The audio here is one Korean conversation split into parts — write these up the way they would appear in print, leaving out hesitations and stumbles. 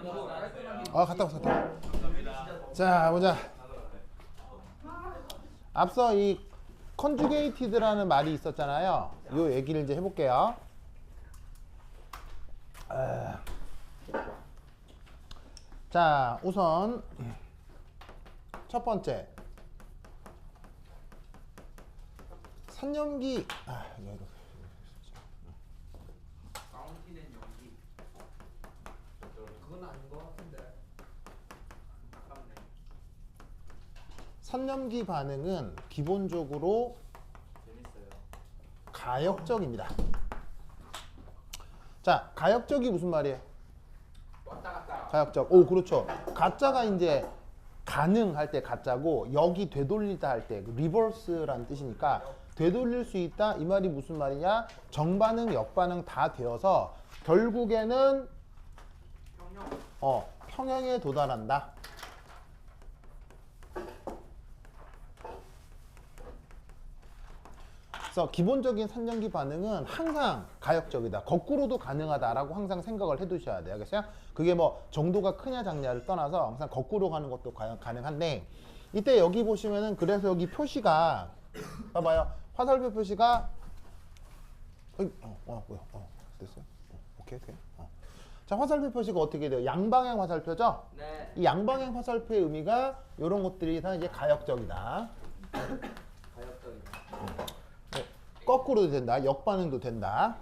갔다 왔어, 갔다 왔어. 자, 보자. 앞서 이 conjugated라는 말이 있었잖아요. 요 얘기를 이제 해볼게요. 자, 우선 첫 번째 산염기. 마운틴의 연기. 그건 아닌 것 같은데. 아깝네. 산염기 반응은 기본적으로 재밌어요. 가역적입니다. 자, 가역적이 무슨 말이에요? 왔다 갔다. 가역적. 오, 그렇죠. 가짜가 이제 가능할 때 가짜고, 여기 되돌리다 할 때 리버스라는 뜻이니까 되돌릴 수 있다 이 말이 무슨 말이냐? 정반응, 역반응 다 되어서 결국에는 평형. 평형에 도달한다. 그래서 기본적인 산염기 반응은 항상 가역적이다. 거꾸로도 가능하다라고 항상 생각을 해두셔야 돼요. 알겠어요? 그게 뭐 정도가 크냐 작냐를 떠나서 항상 거꾸로 가는 것도 가능한데, 이때 여기 보시면은 그래서 여기 표시가 봐봐요. 화살표 표시가 됐어요. 오케이. 자, 화살표 표시가 어떻게 돼요? 양방향 화살표죠? 네. 이 양방향 화살표의 의미가 이런 것들이 다 이제 가역적이다. 가역적이다. 거꾸로도 된다. 역반응도 된다.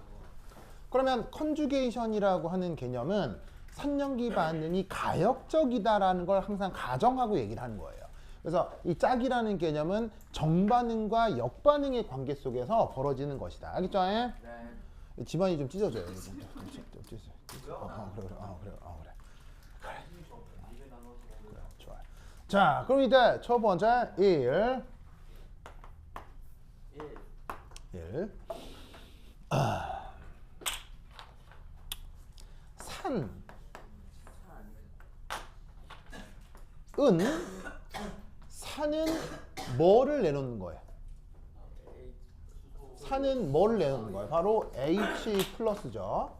그러면 컨주게이션이라고 하는 개념은 산염기 반응이 가역적이다라는 걸 항상 가정하고 얘기를 하는 거예요. 그래서 이 짝이라는 개념은 정반응과 역반응의 관계 속에서 벌어지는 것이다. 알겠죠? 네. 집안이 좀 찢어져요. 좀 찢어져요. 그래. 좋아요. 자, 그럼 이제 첫 번째 1. 1. 산은 뭐를 내놓는 거예요? 산은 뭐를 내놓는 거예요? 바로 H 플러스죠.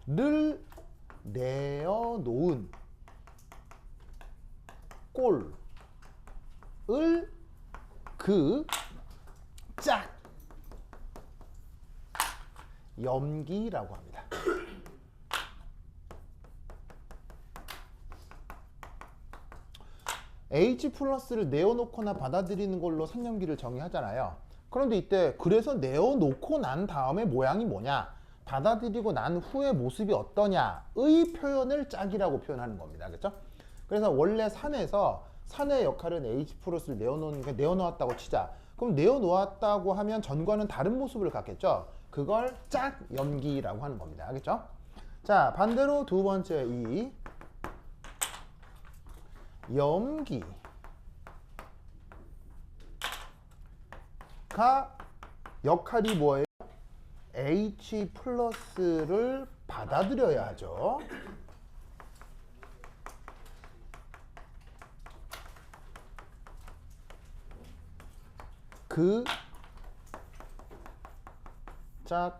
를 내어놓은 꼴을 그 짝 염기라고 합니다. H 플러스를 내어놓거나 받아들이는 걸로 산염기를 정의하잖아요. 그런데 이때 그래서 내어놓고 난 다음에 모양이 뭐냐, 받아들이고 난 후의 모습이 어떠냐의 표현을 짝이라고 표현하는 겁니다. 그렇죠? 그래서 원래 산의 역할은 H 플러스를 내어놓는 게, 내어놓았다고 치자. 그럼 내어놓았다고 하면 전과는 다른 모습을 갖겠죠. 그걸 짝 염기라고 하는 겁니다. 알겠죠? 자, 반대로 두 번째 이 염기가 역할이 뭐예요? H 플러스를 받아들여야 하죠. 그 짝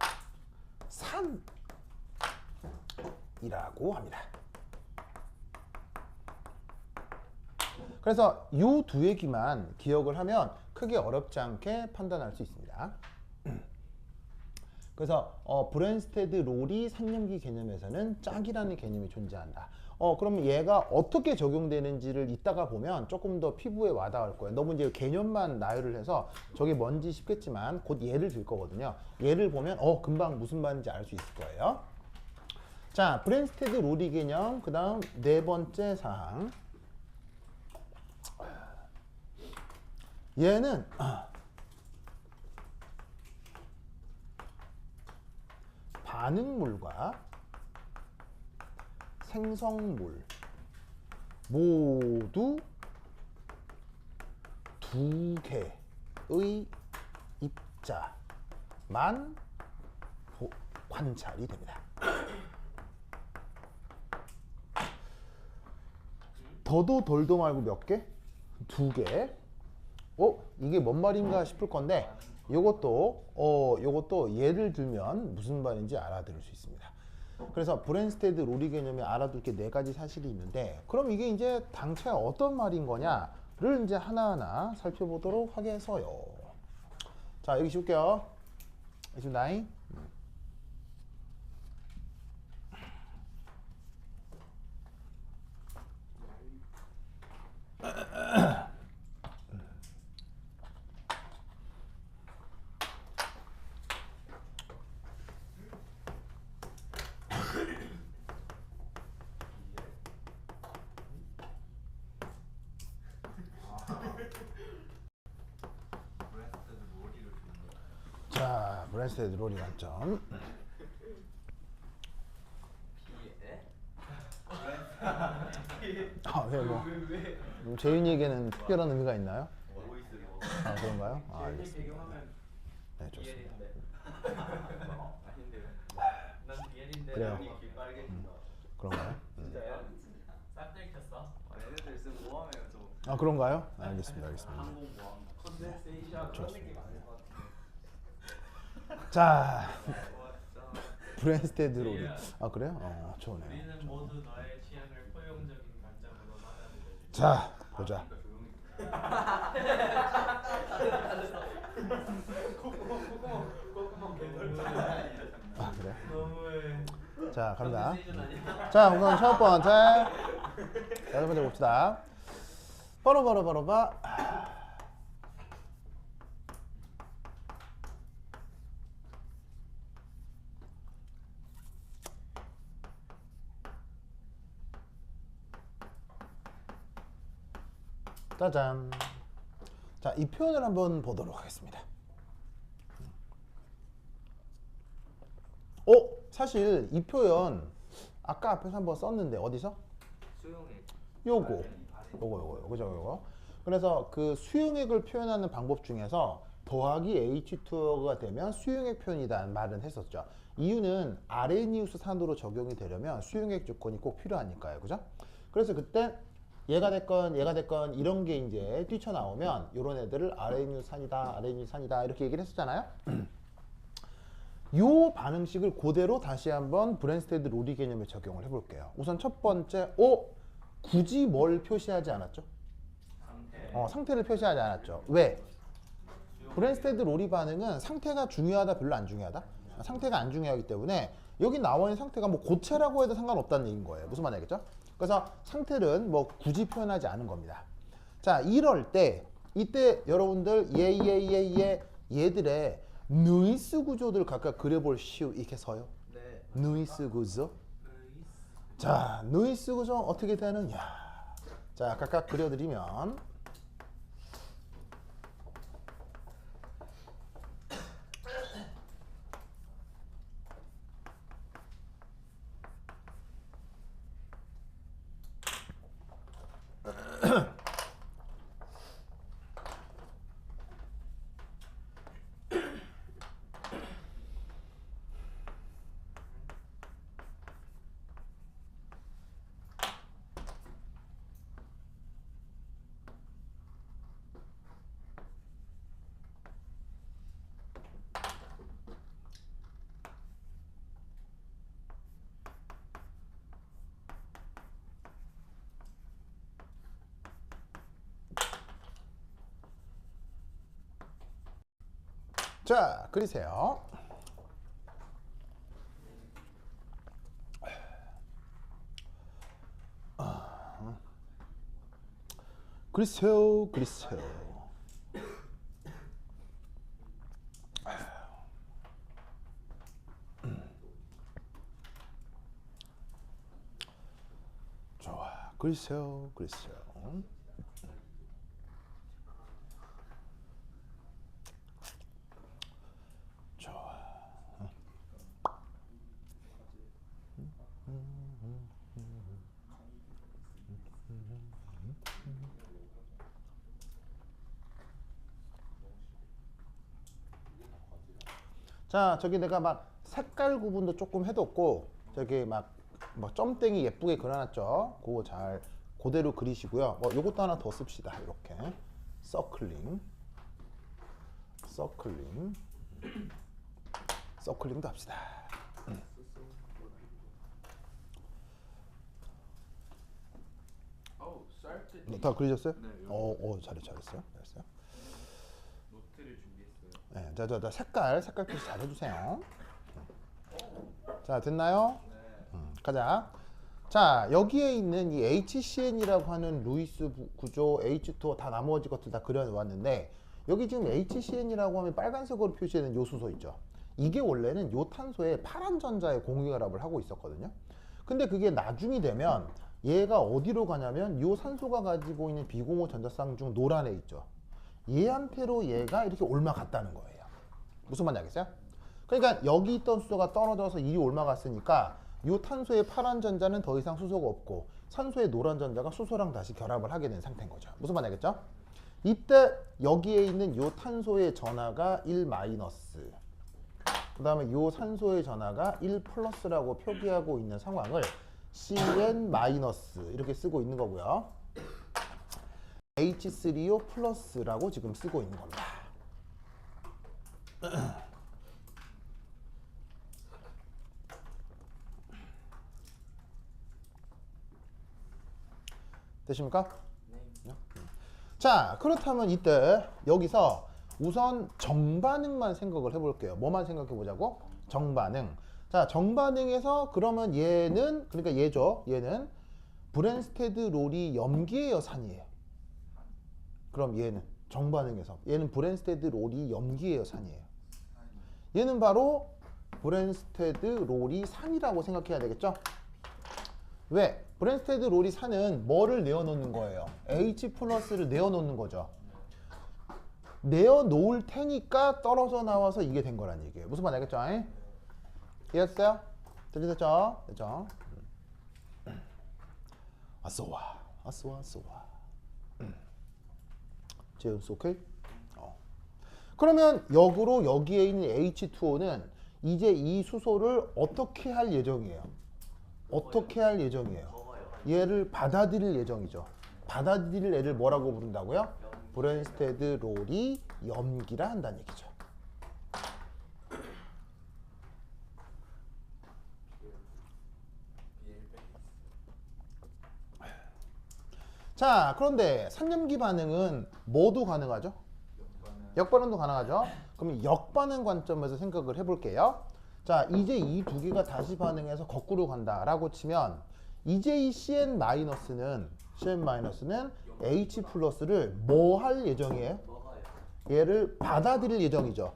산이라고 합니다. 그래서 이 두 얘기만 기억을 하면 크게 어렵지 않게 판단할 수 있습니다. 그래서 브랜스테드 롤이 산염기 개념에서는 짝이라는 개념이 존재한다. 그러면 얘가 어떻게 적용되는지를 이따가 보면 조금 더 피부에 와닿을 거예요. 너무 이제 개념만 나열을 해서 저게 뭔지 싶겠지만 곧 예를 들 거거든요. 예를 보면 금방 무슨 말인지 알 수 있을 거예요. 자, 브랜스테드 롤이 개념, 그 다음 네 번째 사항. 얘는 반응물과 생성물 모두 두 개의 입자만 관찰이 됩니다. 더도 덜도 말고 몇 개? 두 개. 이게 뭔 말인가 싶을 건데, 요것도 예를 들면 무슨 말인지 알아들을 수 있습니다. 그래서 브랜스테드 로리 개념에 알아둘 게 네 가지 사실이 있는데 그럼 이게 이제 당최 어떤 말인 거냐를 이제 하나하나 살펴보도록 하겠어요. 자, 여기 쉴게요. 29. 자, 브랜스테드 로리 관점. 왜 뭐? 재윤이에게는 특별한 의미가 있나요? 아, 그런가요? 아, 알겠습니다. 네, 좋습니다. 아닌데요. 난 비엘인데. 그래요. 귀 빨개진다. 그런가요? 진짜요? 싹 들켰어? 얘네들 쓴 모함이에요 좀. 아, 그런가요? 알겠습니다. 알겠습니다. 항공 모함. 컨덴세이션 그런 느낌 아닐 것 같은데. 자, 브랜스테드 로리. 아, 그래요? 좋네요. 우리는 모두 너의 취향을 포용적인 관점으로 받아들여줄. 자, 보자. 아, 그래? 너무해. 자, 갑니다. 컨덴세이션 아니야? 자, 우선 첫 번째. 첫 번째 봅시다. 바로 봐. 짜잔. 자, 이 표현을 한번 보도록 하겠습니다. 사실 이 표현 아까 앞에서 한번 썼는데 어디서? 수용액. 요거. 그래서 그 수용액을 표현하는 방법 중에서 더하기 H2O가 되면 수용액 표현이라는 말은 했었죠. 이유는 아레니우스 산으로 적용이 되려면 수용액 조건이 꼭 필요하니까요. 그죠? 그래서 그때 얘가 됐건 이런 게 이제 뛰쳐나오면 이런 애들을 아레니우스 산이다 이렇게 얘기를 했었잖아요. 요 반응식을 그대로 다시 한번 브랜스테드 로리 개념에 적용을 해볼게요. 우선 첫 번째, 굳이 뭘 표시하지 않았죠? 상태를 표시하지 않았죠. 왜? 브랜스테드 로리 반응은 상태가 중요하다, 별로 안 중요하다? 상태가 안 중요하기 때문에 여기 나와 있는 상태가 뭐 고체라고 해도 상관없다는 얘기인 거예요. 무슨 말이겠죠? 그래서 상태는 뭐 굳이 표현하지 않은 겁니다. 자, 이럴 때 이때 여러분들 얘들의 누이스 구조들 각각 그려볼 수 있겠어요? 네. 누이스 구조. 자, 누이스 구조 어떻게 되느냐? 자, 각각 그려드리면 자, 그리세요. 그리세요. 좋아, 그리세요. 좋아. 자, 저기 내가 막 색깔 구분도 조금 해뒀고 저기 막 점땡이 예쁘게 그려놨죠. 그거 잘 그대로 그리시고요. 요것도 하나 더 씁시다. 이렇게 서클링도 합시다. 다 그리셨어요? 네. 잘했어요. 노트를 준비했어요. 네, 자, 색깔 표시 잘 해주세요. 자, 됐나요? 네. 가자. 자, 여기에 있는 이 HCN이라고 하는 루이스 구조, H2O 다 나머지 것들 다 그려왔는데 여기 지금 HCN이라고 하면 빨간색으로 표시되는 요 수소 있죠. 이게 원래는 요 탄소에 파란 전자의 공유결합을 하고 있었거든요. 근데 그게 나중이 되면 얘가 어디로 가냐면 요 산소가 가지고 있는 비공호 전자쌍 중 노란에 있죠. 얘한테로 얘가 이렇게 올라갔다는 거예요. 무슨 말인지 알겠어요? 그러니까 여기 있던 수소가 떨어져서 이리 올라갔으니까 이 탄소의 파란 전자는 더 이상 수소가 없고 산소의 노란 전자가 수소랑 다시 결합을 하게 된 상태인 거죠. 무슨 말인지 알겠죠? 이때 여기에 있는 이 탄소의 전하가 1 마이너스, 그 다음에 이 산소의 전하가 1 플러스라고 표기하고 있는 상황을 CN 마이너스 이렇게 쓰고 있는 거고요. H3O 플러스라고 지금 쓰고 있는 겁니다. 되십니까? 네. 자, 그렇다면 이때 여기서 우선 정반응만 생각을 해볼게요. 뭐만 생각해 보자고? 정반응. 자, 정반응에서 그러면 얘는, 그러니까 얘죠. 얘는 브랜스테드 롤이 염기예요, 산이에요? 그럼 얘는 정반응에서 얘는 브랜스테드 롤이 염기예요, 산이에요? 얘는 바로 브랜스테드 롤이 산이라고 생각해야 되겠죠? 왜? 브랜스테드 롤이 산은 뭐를 내어놓는 거예요? H 플러스를 내어놓는 거죠. 내어놓을 테니까 떨어져 나와서 이게 된 거란 얘기예요. 무슨 말 알겠죠? 이해했어요? 들리셨죠? 됐죠? 아쏘와. 제우스 오케이? 그러면 역으로 여기에 있는 H2O는 이제 이 수소를 어떻게 할 예정이에요? 어떻게 할 예정이에요? 얘를 받아들일 예정이죠. 받아들일 애를 뭐라고 부른다고요? 브랜스테드 롤이 염기라 한다는 얘기죠. 자, 그런데 산염기 반응은 뭐도 가능하죠? 역반응도 가능하죠. 그럼 역반응 관점에서 생각을 해볼게요. 자, 이제 이 두 개가 다시 반응해서 거꾸로 간다라고 치면 이제 이 CN-는 H 플러스를 뭐 할 예정이에요? 얘를 받아들일 예정이죠.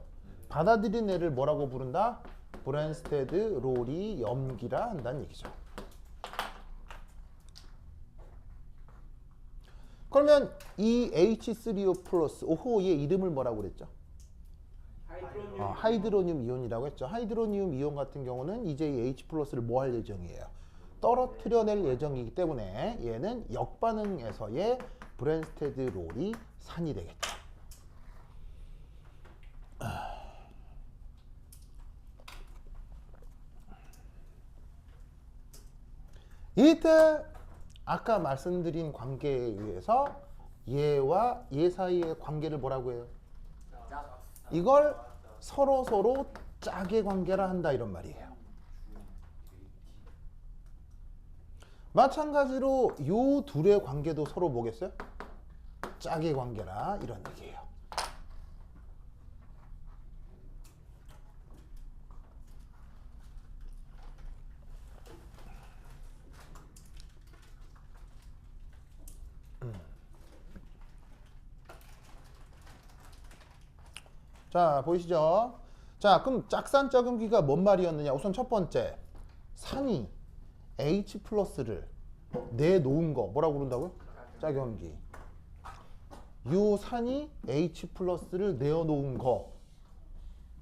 받아들인 애를 뭐라고 부른다? 브랜스테드 롤이 염기라 한다는 얘기죠. 그러면 이 H3O 플러스, 오호, 얘 이름을 뭐라고 그랬죠? 하이드로늄 이온이라고 했죠. 하이드로늄 이온 같은 경우는 이제 이 H 플러스를 뭐 할 예정이에요? 떨어뜨려낼 예정이기 때문에 얘는 역반응에서의 브랜스테드 롤이 산이 되겠죠. 이때 아까 말씀드린 관계에 의해서 얘와 얘 사이의 관계를 뭐라고 해요? 이걸 서로 짝의 관계라 한다 이런 말이에요. 마찬가지로 요 둘의 관계도 서로 뭐겠어요? 짝의 관계라 이런 얘기예요. 자, 보이시죠? 자, 그럼 짝산짝음기가 뭔 말이었느냐? 우선 첫 번째, 산이 H 플러스를 내놓은 거 뭐라고 부른다고요? 짝염기. 요 산이 H 플러스를 내어놓은 거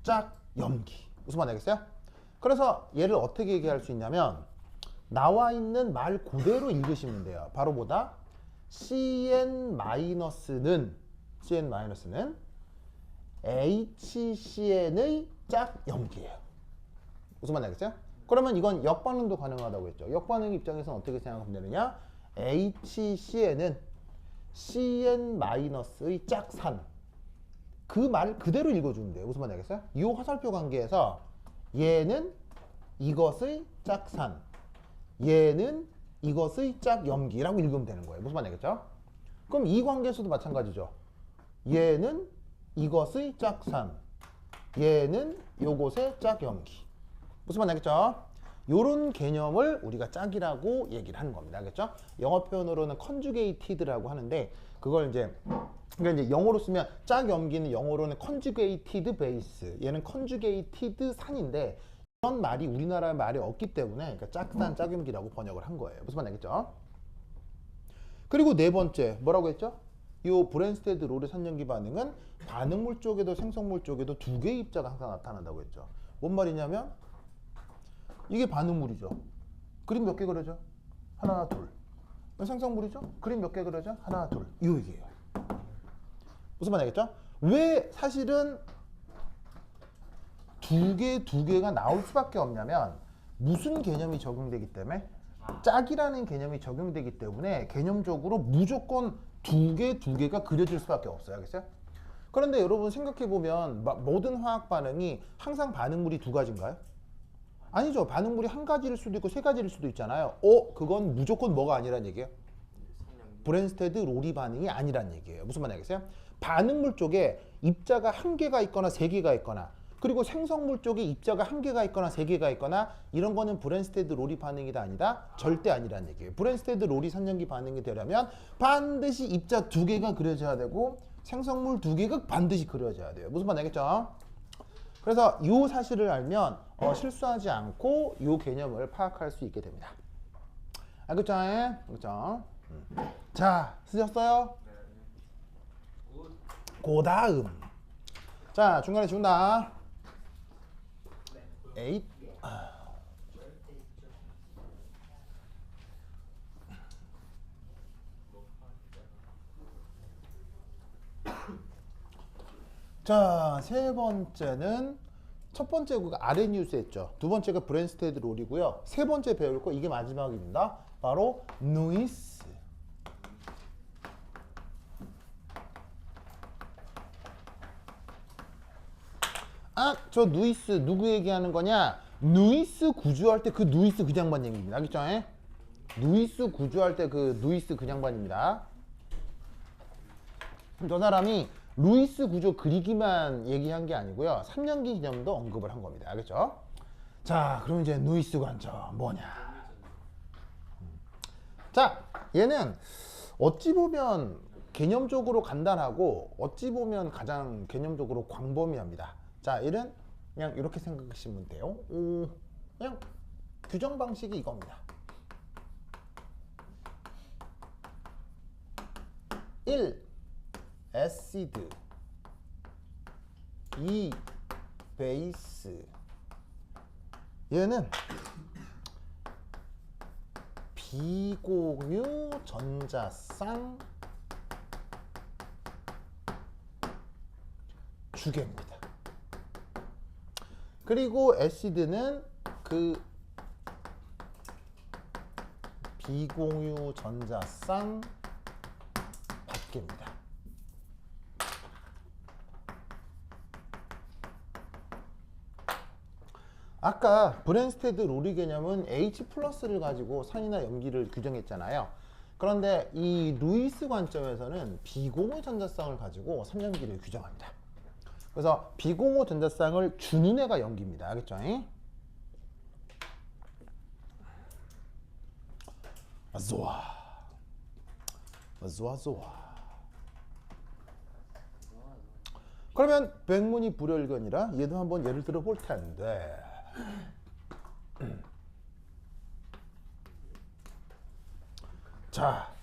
짝염기. 무슨 말인지 알겠어요? 그래서 얘를 어떻게 얘기할 수 있냐면 나와 있는 말 그대로 읽으시면 돼요. 바로 뭐다? CN-는 HCN의 짝염기예요. 무슨 말인지 알겠어요? 그러면 이건 역반응도 가능하다고 했죠. 역반응 입장에서는 어떻게 생각하면 되느냐? HCN은 CN-의 짝산. 그 말 그대로 읽어주면 돼요. 무슨 말인지 알겠어요? 이 화살표 관계에서 얘는 이것의 짝산, 얘는 이것의 짝염기라고 읽으면 되는 거예요. 무슨 말인지 알겠죠? 그럼 이 관계에서도 마찬가지죠. 얘는 이것의 짝산, 얘는 요것의 짝연기. 무슨 말인지 알겠죠? 요런 개념을 우리가 짝이라고 얘기를 하는 겁니다. 알겠죠? 영어 표현으로는 conjugated라고 하는데 그걸 이제 그러니까 이제 영어로 쓰면 짝연기는 영어로는 conjugated base, 얘는 conjugated 산인데 이런 말이 우리나라 말이 없기 때문에 그러니까 짝산, 짝연기라고 번역을 한 거예요. 무슨 말인지 알겠죠? 그리고 네 번째 뭐라고 했죠? 요 브랜스테드 롤의 산연기 반응은 반응물 쪽에도 생성물 쪽에도 두 개의 입자가 항상 나타난다고 했죠. 뭔 말이냐면 이게 반응물이죠. 그림 몇 개 그려져? 하나, 둘. 생성물이죠? 그림 몇 개 그려져? 하나, 둘. 이 얘기예요. 무슨 말인지 알겠죠? 왜 사실은 두 개가 나올 수밖에 없냐면 무슨 개념이 적용되기 때문에 짝이라는 개념이 적용되기 때문에 개념적으로 무조건 두 개가 그려질 수밖에 없어요. 알겠어요? 그런데 여러분 생각해보면 모든 화학 반응이 항상 반응물이 두 가지인가요? 아니죠. 반응물이 한 가지일 수도 있고 세 가지일 수도 있잖아요. 그건 무조건 뭐가 아니란 얘기예요? 브랜스테드 롤이 반응이 아니란 얘기예요. 무슨 말인지 알겠어요? 반응물 쪽에 입자가 한 개가 있거나 세 개가 있거나 그리고 생성물 쪽에 입자가 한 개가 있거나 세 개가 있거나 이런 거는 브랜스테드 롤이 반응이다 아니다? 절대 아니란 얘기예요. 브랜스테드 롤이 산연기 반응이 되려면 반드시 입자 두 개가 그려져야 되고 생성물 두 개가 반드시 그려져야 돼요. 무슨 말인지 알겠죠? 그래서 이 사실을 알면 실수하지 않고 이 개념을 파악할 수 있게 됩니다. 알겠죠? 알겠죠? 자, 쓰셨어요? 그 다음. 자, 중간에 지운다. 8. 자, 세 번째는 첫 번째가 아레니우스 했죠. 두 번째가 브랜스테드 롤이고요. 세 번째 배울 거 이게 마지막입니다. 바로 누이스. 저 누이스 누구 얘기하는 거냐? 누이스 구조할 때 그 누이스 그 양반 얘기입니다. 알겠죠? 누이스 구조할 때 그 누이스 그 양반입니다. 저 사람이 루이스 구조 그리기만 얘기한 게 아니고요. 3년기 개념도 언급을 한 겁니다. 알겠죠? 자, 그럼 이제 누이스 관점 뭐냐? 자, 얘는 어찌 보면 개념적으로 간단하고 어찌 보면 가장 개념적으로 광범위합니다. 자, 얘는 그냥 이렇게 생각하시면 돼요. 그냥 규정 방식이 이겁니다. 1. 애시드 2. 베이스 얘는 비공유 전자쌍 주계입니다. 그리고 애시드는 그 비공유 전자쌍 밖입니다. 아까 브랜스테드 롤이 개념은 H+를 가지고 산이나 염기를 규정했잖아요. 그런데 이 루이스 관점에서는 비공유 전자쌍을 가지고 산염기를 규정합니다. 그래서 비공유 전자쌍을 주는 애가 염기입니다. 알겠죠? 좋아. 그러면 백문이 불여일견이라 얘도 한번 예를 들어 볼 텐데 자,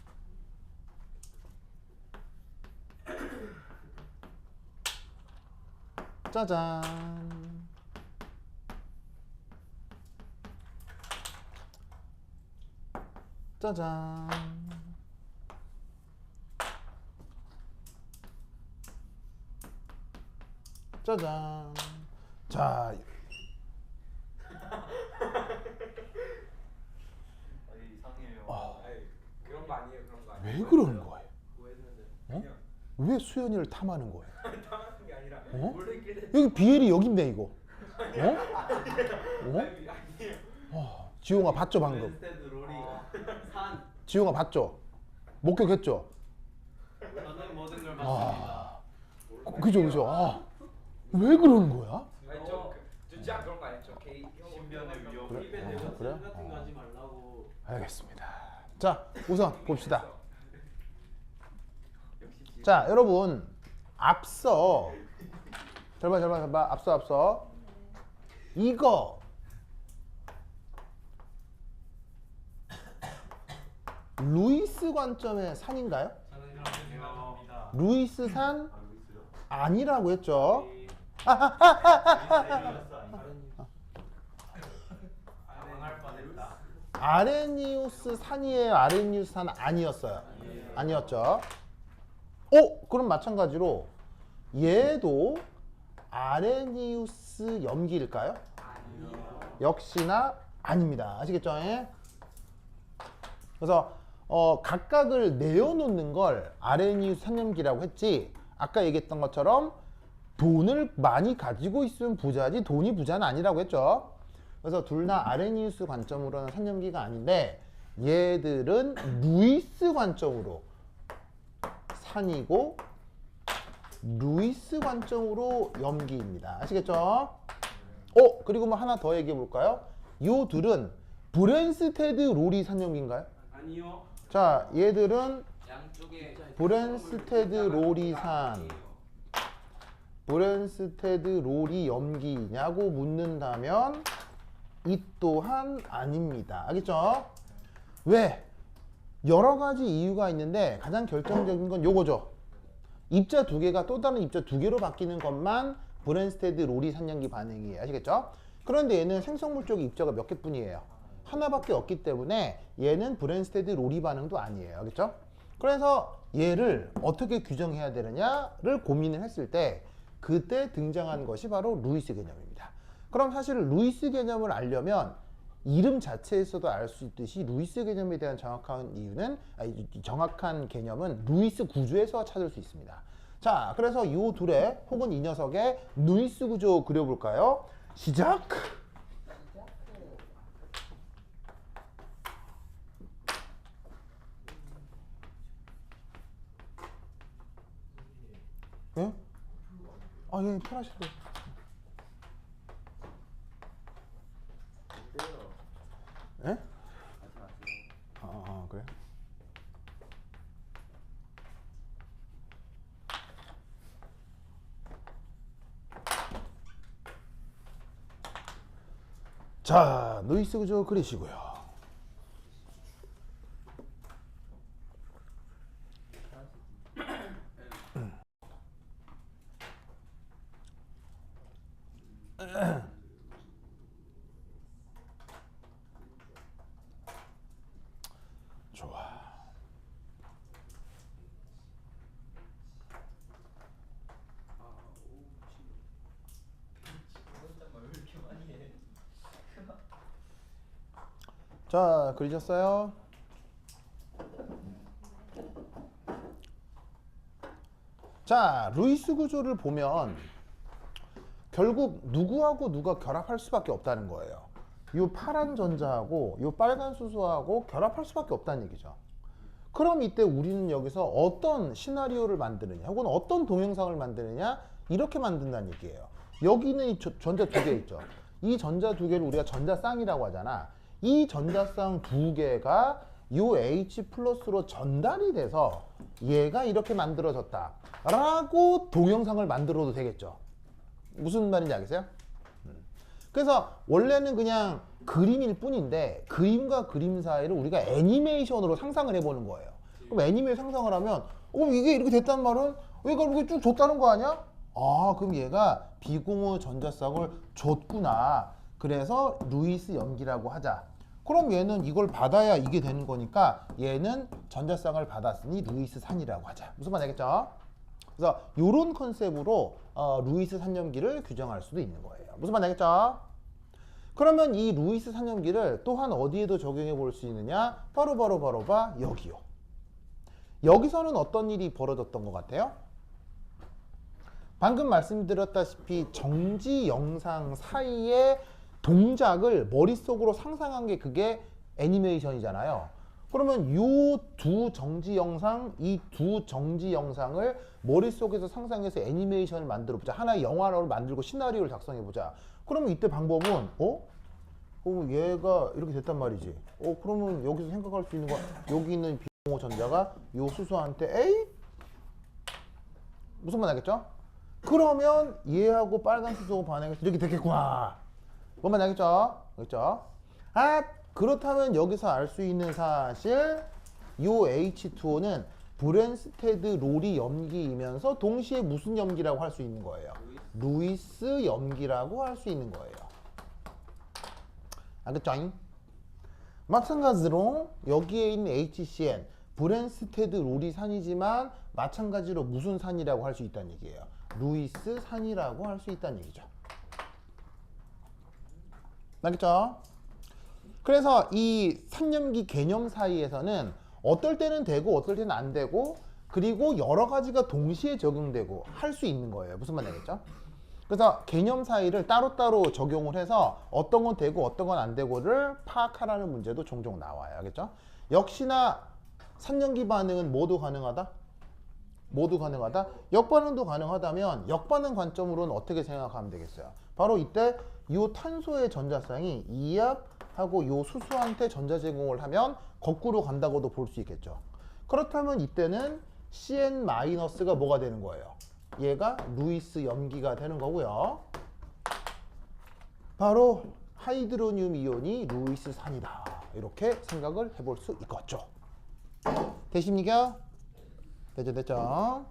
짜잔. 짜잔. 짜잔. 자, 이상해요. 그런 거 아니에요. 그런 거 아니에요. 왜 그러는 거예요? 오해했는데. 왜 수연이를 탐하는 거예요? 탐하는 게 아니라 원래 이렇게 돼. 여기 비엘이 여기 있네 이거. 아니에요. 지용아 봤죠 방금? 브랜스테드 롤이 산. 지용아 봤죠? 목격했죠? 저는 모든 걸 맞습니다. 그죠 그죠. 왜 그러는 거야? 아니 진짜 그런 거 아니죠? 신변의 위협. 그래? 입에 어, 대고 그래? 같은 거 하지 말라고. 알겠습니다. 자, 우선 봅시다. 자, 여러분 앞서 절반 앞서 이거 루이스 관점의 산인가요? 저는 그렇게 생각합니다. 루이스 산 아니라고 했죠. 당황할 뻔했다. 아레니우스 산이에요. 아레니우스 산 아니었어요. 아니었죠. 그럼 마찬가지로 얘도 아레니우스 염기일까요? 역시나 아닙니다. 아시겠죠? 예? 그래서 각각을 내어놓는 걸 아레니우스 산염기라고 했지. 아까 얘기했던 것처럼 돈을 많이 가지고 있으면 부자지 돈이 부자는 아니라고 했죠. 그래서 둘 다 아레니우스 관점으로는 산염기가 아닌데 얘들은 루이스 관점으로 산이고 루이스 관점으로 염기입니다. 아시겠죠? 그리고 뭐 하나 더 얘기해 볼까요? 요 둘은 브랜스테드 로리 산염기인가요? 아니요. 자, 얘들은 양쪽에 브랜스테드 로리산, 브랜스테드 로리 염기냐고 묻는다면 이 또한 아닙니다. 알겠죠? 왜? 여러 가지 이유가 있는데 가장 결정적인 건 요거죠. 입자 두 개가 또 다른 입자 두 개로 바뀌는 것만 브랜스테드 로리 산염기 반응이에요. 아시겠죠? 그런데 얘는 생성물 쪽에 입자가 몇 개뿐이에요. 하나밖에 없기 때문에 얘는 브랜스테드 로리 반응도 아니에요. 알겠죠? 그래서 얘를 어떻게 규정해야 되느냐를 고민을 했을 때 그때 등장한 것이 바로 루이스 개념입니다. 그럼 사실 루이스 개념을 알려면 이름 자체에서도 알 수 있듯이 루이스 개념에 대한 정확한 개념은 루이스 구조에서 찾을 수 있습니다. 자, 그래서 이 둘의 혹은 이 녀석의 루이스 구조 그려볼까요? 시작! 예? 예, 편하시고. 예? 그래? 자, 루이스 구조 그리시고요. 좋아. 자, 그리셨어요? 자, 루이스 구조를 보면 결국 누구하고 누가 결합할 수밖에 없다는 거예요. 이 파란 전자하고 이 빨간 수소하고 결합할 수밖에 없다는 얘기죠. 그럼 이때 우리는 여기서 어떤 시나리오를 만드느냐 혹은 어떤 동영상을 만드느냐 이렇게 만든다는 얘기예요. 여기는 이 전자 두 개 있죠. 이 전자 두 개를 우리가 전자쌍이라고 하잖아. 이 전자쌍 두 개가 요 H 플러스로 전달이 돼서 얘가 이렇게 만들어졌다 라고 동영상을 만들어도 되겠죠. 무슨 말인지 알겠어요? 그래서 원래는 그냥 그림일 뿐인데 그림과 그림 사이를 우리가 애니메이션으로 상상을 해보는 거예요. 그럼 애니메이션 상상을 하면 이게 이렇게 됐단 말은 얘가 이렇게 쭉 줬다는 거 아니야? 그럼 얘가 비공유 전자쌍을 줬구나. 그래서 루이스 염기라고 하자. 그럼 얘는 이걸 받아야 이게 되는 거니까 얘는 전자쌍을 받았으니 루이스 산이라고 하자. 무슨 말 알겠죠? 그래서 이런 컨셉으로 루이스 산염기를 규정할 수도 있는 거예요. 무슨 말 알겠죠? 그러면 이 루이스 산염기를 또한 어디에도 적용해 볼 수 있느냐? 바로 여기요. 여기서는 어떤 일이 벌어졌던 것 같아요? 방금 말씀드렸다시피 정지 영상 사이의 동작을 머릿속으로 상상한 게 그게 애니메이션이잖아요. 그러면 이 두 정지 영상, 이 두 정지 영상을 머릿속에서 상상해서 애니메이션을 만들어 보자. 하나의 영화를 만들고 시나리오를 작성해 보자. 그러면 이때 방법은 얘가 이렇게 됐단 말이지. 그러면 여기서 생각할 수 있는 거, 여기 있는 비공호 전자가 요 수소한테 에이? 무슨 말 알겠죠? 그러면 얘하고 빨간 수소가 반응해서 이렇게 됐겠구나. 뭔 말 알겠죠? 알겠죠? 그렇다면 여기서 알 수 있는 사실, 요 H2O는 브랜스테드 롤이 염기이면서 동시에 무슨 염기라고 할 수 있는 거예요? 루이스 염기라고 할 수 있는 거예요. 알겠죠? 마찬가지로 여기에 있는 HCN, 브랜스테드 롤이 산이지만 마찬가지로 무슨 산이라고 할 수 있다는 얘기예요? 루이스 산이라고 할 수 있다는 얘기죠. 알겠죠? 그래서 이 산염기 개념 사이에서는 어떨 때는 되고 어떨 때는 안 되고, 그리고 여러 가지가 동시에 적용되고 할 수 있는 거예요. 무슨 말 알겠죠? 그래서 개념 사이를 따로따로 적용을 해서 어떤 건 되고 어떤 건 안 되고를 파악하라는 문제도 종종 나와요. 알겠죠? 역시나 산염기 반응은 모두 가능하다? 모두 가능하다? 역반응도 가능하다면 역반응 관점으로는 어떻게 생각하면 되겠어요? 바로 이때 이 탄소의 전자쌍이 이압하고 요 수소한테 전자 제공을 하면 거꾸로 간다고도 볼 수 있겠죠. 그렇다면 이때는 CN-가 뭐가 되는 거예요? 얘가 루이스 염기가 되는 거고요. 바로 하이드로늄 이온이 루이스 산이다. 이렇게 생각을 해볼 수 있겠죠. 되십니까? 됐죠?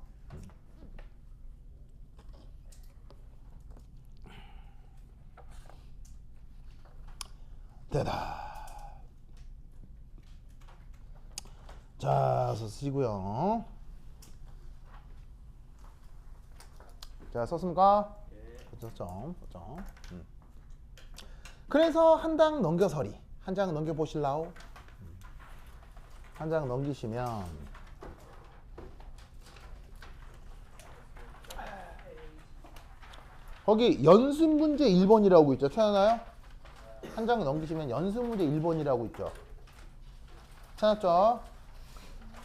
되다. 자, 쓰시고요. 자, 썼습니까? 썼죠. 그래서 한 장 넘겨서리. 한 장 넘겨보실라오? 한 장 넘기시면 거기 연습 문제 1번이라고 있죠. 찾았나요? 한 장 넘기시면 연습 문제 1번이라고 있죠. 찾았죠?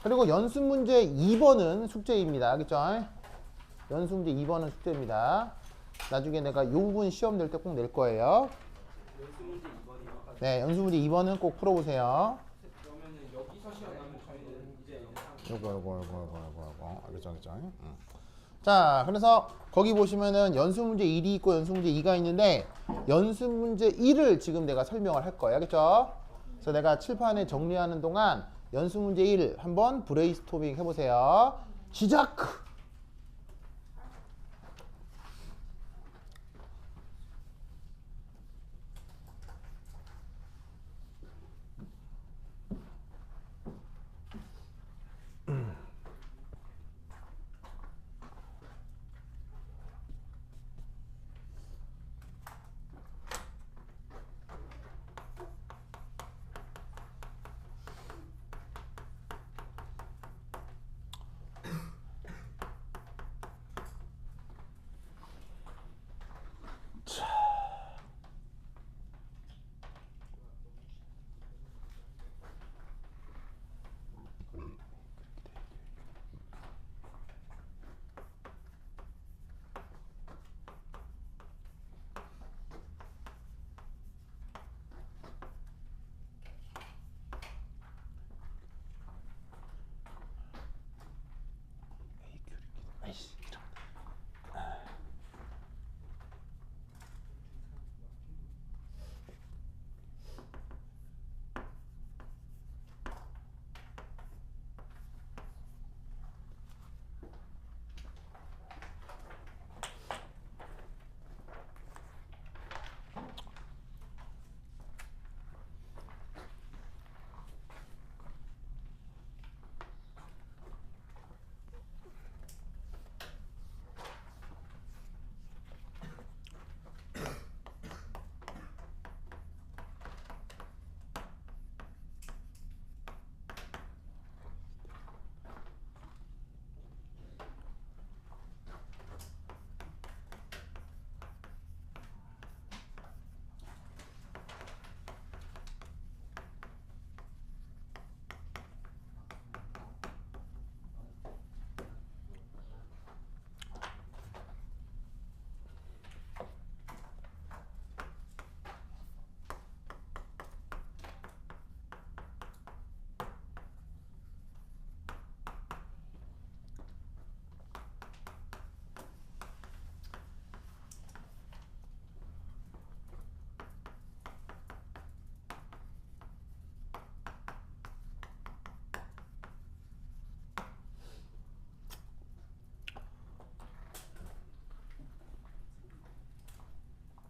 그리고 연습 문제 2번은 숙제입니다. 알겠죠? 연습 문제 2번은 숙제입니다. 나중에 내가 이 부분 시험 낼 때 꼭 낼 거예요. 연습 문제 2번이요. 네, 연습 문제 2번은 꼭 풀어보세요. 그러면은 여기서 시험 나면 저희는 이제 영상 요거. 알겠죠? 자, 그래서 거기 보시면은 연습 문제 1이 있고 연습 문제 2가 있는데 연습 문제 1을 지금 내가 설명을 할 거예요. 알겠죠? 그래서 내가 칠판에 정리하는 동안 연습 문제 1 한번 브레인스토밍 해보세요. 시작!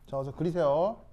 자, 어서 그리세요.